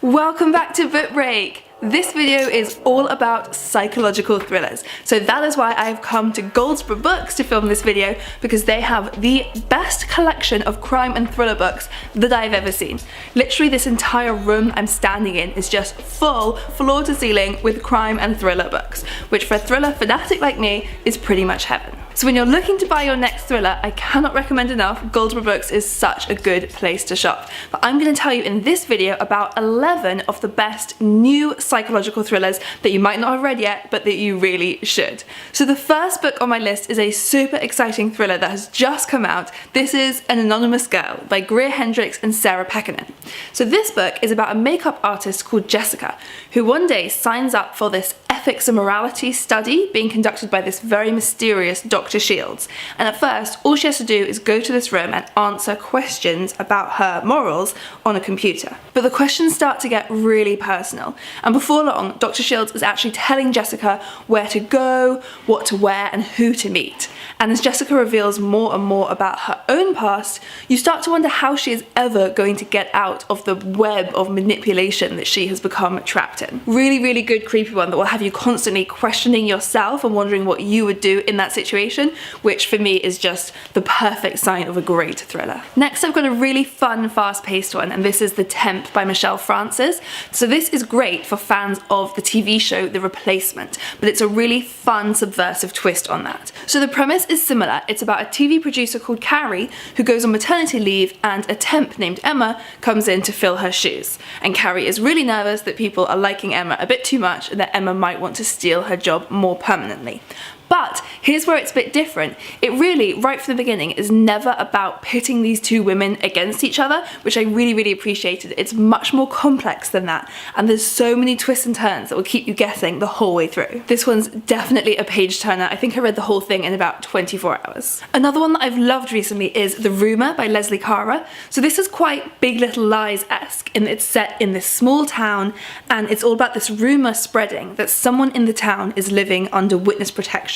Welcome back to Book Break! This video is all about psychological thrillers, so that is why I have come to Goldsborough Books to film this video, because they have the best collection of crime and thriller books that I've ever seen. Literally this entire room I'm standing in is just full, floor to ceiling, with crime and thriller books, which for a thriller fanatic like me is pretty much heaven. So when you're looking to buy your next thriller, I cannot recommend enough, Goldsborough Books is such a good place to shop. But I'm going to tell you in this video about 11 of the best new psychological thrillers that you might not have read yet, but that you really should. So the first book on my list is a super exciting thriller that has just come out. This is An Anonymous Girl by Greer, Hendricks and Sarah Pkerman. So this book is about a makeup artist called Jessica, who one day signs up for this ethics and morality study being conducted by this very mysterious Dr. Shields. And at first, all she has to do is go to this room and answer questions about her morals on a computer. But the questions start to get really personal, and before long, Dr. Shields is actually telling Jessica where to go, what to wear, and who to meet. And as Jessica reveals more and more about her own past, you start to wonder how she is ever going to get out of the web of manipulation that she has become trapped in. Really, really good creepy one that will have you constantly questioning yourself and wondering what you would do in that situation, which for me is just the perfect sign of a great thriller. Next, I've got a really fun, fast-paced one, and this is The Temp by Michelle Francis. So this is great for fans of the TV show The Replacement, but it's a really fun, subversive twist on that. So the premise is similar. It's about a TV producer called Carrie who goes on maternity leave, and a temp named Emma comes in to fill her shoes. And Carrie is really nervous that people are liking Emma a bit too much and that Emma might want to steal her job more permanently. But here's where it's a bit different. It really, right from the beginning, is never about pitting these two women against each other, which I really, really appreciated. It's much more complex than that, and there's so many twists and turns that will keep you guessing the whole way through. This one's definitely a page turner. I think I read the whole thing in about 24 hours. Another one that I've loved recently is The Rumour by Leslie Cara. So this is quite Big Little Lies-esque, in that it's set in this small town, and it's all about this rumour spreading that someone in the town is living under witness protection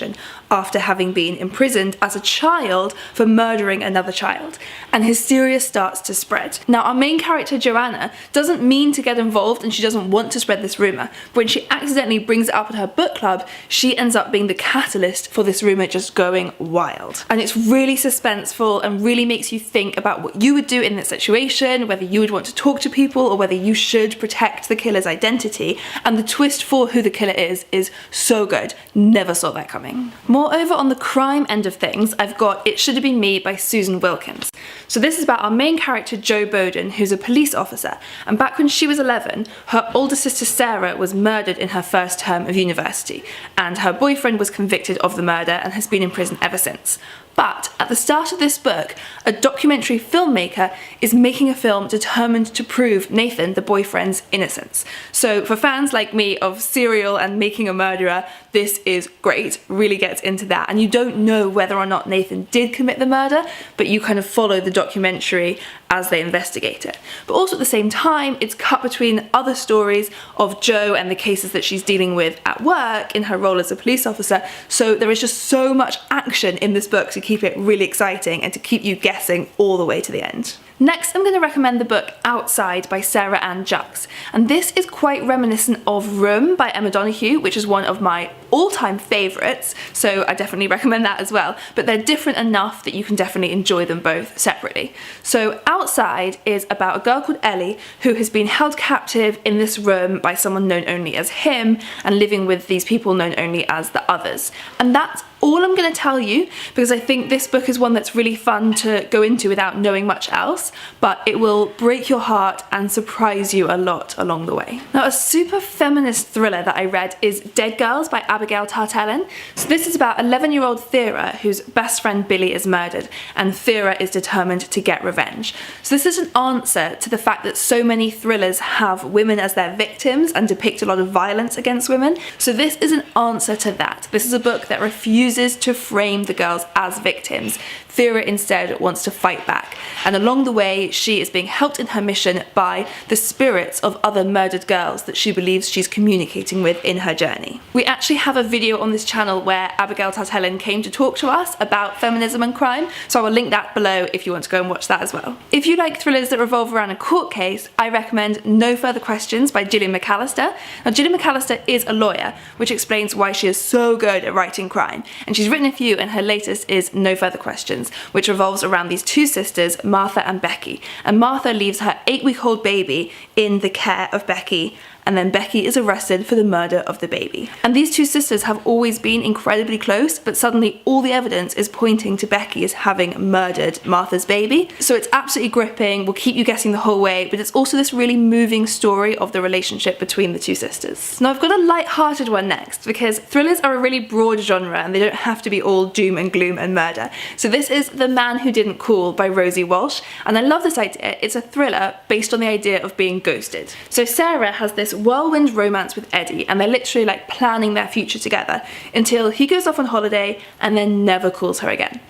after having been imprisoned as a child for murdering another child, and hysteria starts to spread. Now, our main character Joanna doesn't mean to get involved and she doesn't want to spread this rumour, but when she accidentally brings it up at her book club, she ends up being the catalyst for this rumour just going wild. And it's really suspenseful and really makes you think about what you would do in that situation, whether you would want to talk to people or whether you should protect the killer's identity, and the twist for who the killer is so good. Never saw that coming. Moreover, on the crime end of things, I've got It Should Have Been Me by Susan Wilkins. So this is about our main character Jo Bowden, who's a police officer, and back when she was 11, her older sister Sarah was murdered in her first term of university, and her boyfriend was convicted of the murder and has been in prison ever since. But at the start of this book, a documentary filmmaker is making a film determined to prove Nathan, the boyfriend's, innocence. So for fans like me of Serial and Making a Murderer, this is great, really gets into that. And you don't know whether or not Nathan did commit the murder, but you kind of follow the documentary as they investigate it. But also at the same time, it's cut between other stories of Jo and the cases that she's dealing with at work in her role as a police officer. So there is just so much action in this book to keep it really exciting and to keep you guessing all the way to the end. Next, I'm going to recommend the book Outside by Sarah Ann Jux, and this is quite reminiscent of Room by Emma Donoghue, which is one of my all-time favourites, so I definitely recommend that as well, but they're different enough that you can definitely enjoy them both separately. So Outside is about a girl called Ellie who has been held captive in this room by someone known only as him and living with these people known only as the others. And that's all I'm going to tell you, because I think this book is one that's really fun to go into without knowing much else, but it will break your heart and surprise you a lot along the way. Now, a super feminist thriller that I read is Dead Girls by Abigail. So this is about 11-year-old Thera, whose best friend Billy is murdered, and Thera is determined to get revenge. So this is an answer to the fact that so many thrillers have women as their victims and depict a lot of violence against women. So this is an answer to that. This is a book that refuses to frame the girls as victims. Thera instead wants to fight back, and along the way she is being helped in her mission by the spirits of other murdered girls that she believes she's communicating with in her journey. We actually have a video on this channel where Abigail Helen came to talk to us about feminism and crime, so I will link that below if you want to go and watch that as well. If you like thrillers that revolve around a court case, I recommend No Further Questions by Gillian Mcalister. Now, Gillian Mcalister is a lawyer, which explains why she is so good at writing crime, and she's written a few, and her latest is No Further Questions, which revolves around these two sisters, Martha and Becky. And Martha leaves her 8-week-old baby in the care of Becky, and then Becky is arrested for the murder of the baby. And these two sisters have always been incredibly close, but suddenly all the evidence is pointing to Becky as having murdered Martha's baby. So it's absolutely gripping, will keep you guessing the whole way, but it's also this really moving story of the relationship between the two sisters. Now I've got a light-hearted one next, because thrillers are a really broad genre and they don't have to be all doom and gloom and murder. So this is The Man Who Didn't Call by Rosie Walsh, and I love this idea. It's a thriller based on the idea of being ghosted. So Sarah has this whirlwind romance with Eddie, and they're literally like planning their future together until he goes off on holiday and then never calls her again.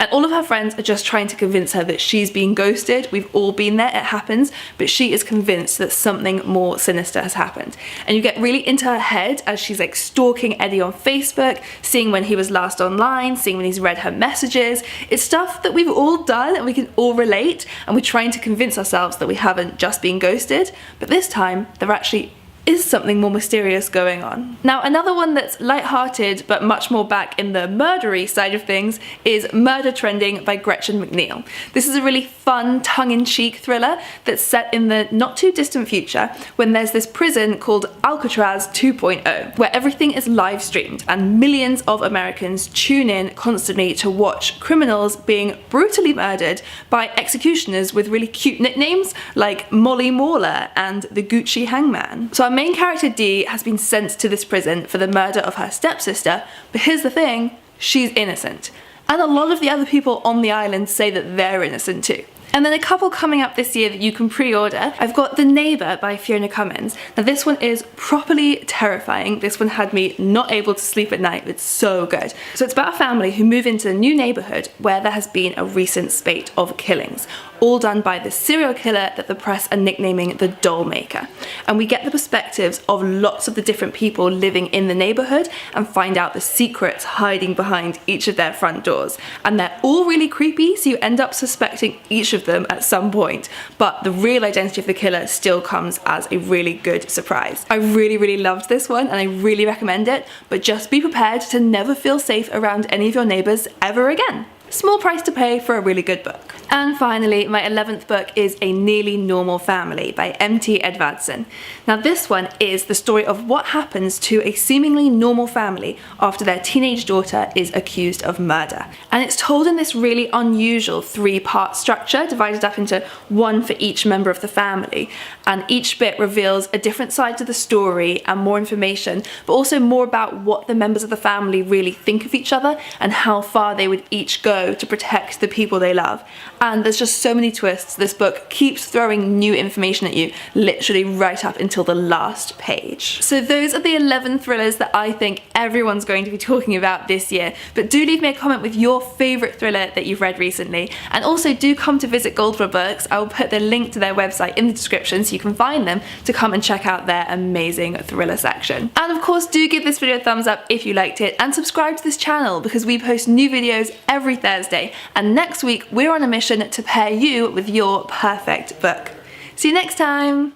And all of her friends are just trying to convince her that she's being ghosted. We've all been there, it happens, but she is convinced that something more sinister has happened. And you get really into her head as she's like stalking Eddie on Facebook, seeing when he was last online, seeing when he's read her messages. It's stuff that we've all done and we can all relate, and we're trying to convince ourselves that we haven't just been ghosted, but this time there actually is something more mysterious going on. Now, another one that's light-hearted but much more back in the murdery side of things is Murder Trending by Gretchen Mcneal. This is a really fun, tongue-in-cheek thriller that's set in the not-too-distant future when there's this prison called Alcatraz 2.0, where everything is live-streamed and millions of Americans tune in constantly to watch criminals being brutally murdered by executioners with really cute nicknames like Molly Mauler and the Gucci Hangman. So our main character Dee has been sent to this prison for the murder of her stepsister, but here's the thing, she's innocent. And a lot of the other people on the island say that they're innocent too. And then a couple coming up this year that you can pre-order. I've got The Neighbour by Fiona Cummins. Now this one is properly terrifying. This one had me not able to sleep at night. It's so good. So it's about a family who move into a new neighbourhood where there has been a recent spate of killings, all done by the serial killer that the press are nicknaming the Doll Maker. And we get the perspectives of lots of the different people living in the neighbourhood and find out the secrets hiding behind each of their front doors. And they're all really creepy, so you end up suspecting each of them at some point, but the real identity of the killer still comes as a really good surprise. I really loved this one and I really recommend it, but just be prepared to never feel safe around any of your neighbours ever again. Small price to pay for a really good book. And finally, my 11th book is A Nearly Normal Family by M.T. Edvardsen. Now this one is the story of what happens to a seemingly normal family after their teenage daughter is accused of murder. And it's told in this really unusual 3-part structure, divided up into one for each member of the family. And each bit reveals a different side to the story and more information, but also more about what the members of the family really think of each other and how far they would each go to protect the people they love. And there's just so many twists. This book keeps throwing new information at you, literally right up until the last page. So those are the 11 thrillers that I think everyone's going to be talking about this year. But do leave me a comment with your favourite thriller that you've read recently. And also do come to visit Goldsboro Books. I will put the link to their website in the description so you can find them to come and check out their amazing thriller section. And of course, do give this video a thumbs up if you liked it, and subscribe to this channel because we post new videos every Thursday. And next week we're on a mission to pair you with your perfect book. See you next time!